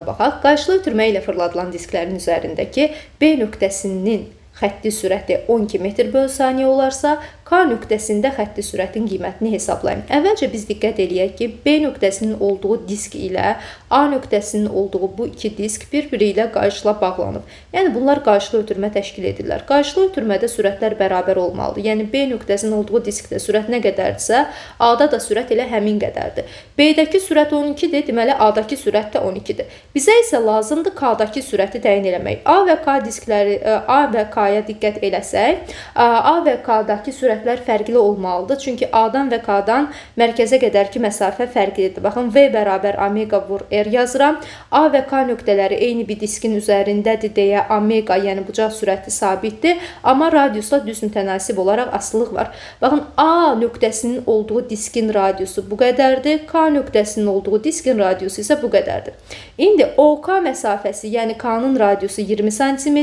Baxaq, qarşılı ötürmə ilə fırladılan disklərin üzərindəki B nöqtəsinin xətti sürəti 12 metr/saniyə olarsa, K nöqtəsində xətti sürətin qiymətini hesablayın. Əvvəlcə biz diqqət eləyək ki, B nöqtəsinin olduğu disk ilə A nöqtəsinin olduğu bu iki disk bir-biri ilə qarşıla bağlanıb. Yəni, bunlar qarşılı ötürmə təşkil edirlər. Qarşılı ötürmədə sürətlər bərabər olmalıdır. Yəni, B nöqtəsinin olduğu diskdə sürət nə qədərdirsə, A-da da sürət elə həmin qədərdir. B-dəki sürət 12-dir, deməli, A-dakı sürət də 12-dir. Bizə isə lazımdır K-dakı sürəti təyin eləmək. A və K diskləri, A və K-ya diqqət eləsək, A və K-dakı sürətlər fərqli olmalıdır. Çünki A-dan və K-dan mərkəzə qədərki məsafə fərqlidir. Baxın, V bərabər omega vur R yazıram. A və K nöqtələri eyni bir diskin üzərindədir deyə omega, yəni bucaq sürəti sabitdir. Amma radiusla düz mütənasib olaraq asılılıq var. Baxın, A nöqtəsinin olduğu diskin radiusu bu qədərdir. K nöqtəsinin olduğu diskin radiusu isə bu qədərdir. İndi OK məsafəsi, yəni K-nın radiusu 20 cm,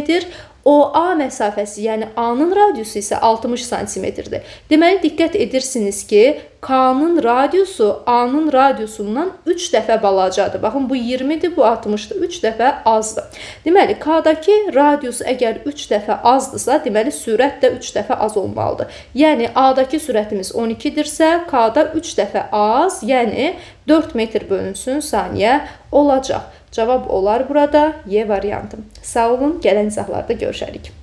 OA məsafəsi, yəni A-nın radiusu isə 60 cm-dir. Deməli, diqqət edirsiniz ki, K-nın radiusu A-nın radiusundan 3 dəfə balacadır. Baxın, bu 20-dir, bu 60-dır. 3 dəfə azdır. Deməli, K-dakı radius əgər 3 dəfə azdırsa, deməli, sürət də 3 dəfə az olmalıdır. Yəni, A-dakı sürətimiz 12-dirsə, K-da 3 dəfə az, yəni 4 metr/saniyə olacaq. Cavab olar burada Y variantı. Sağ olun, gələn izahlarda görüşərik.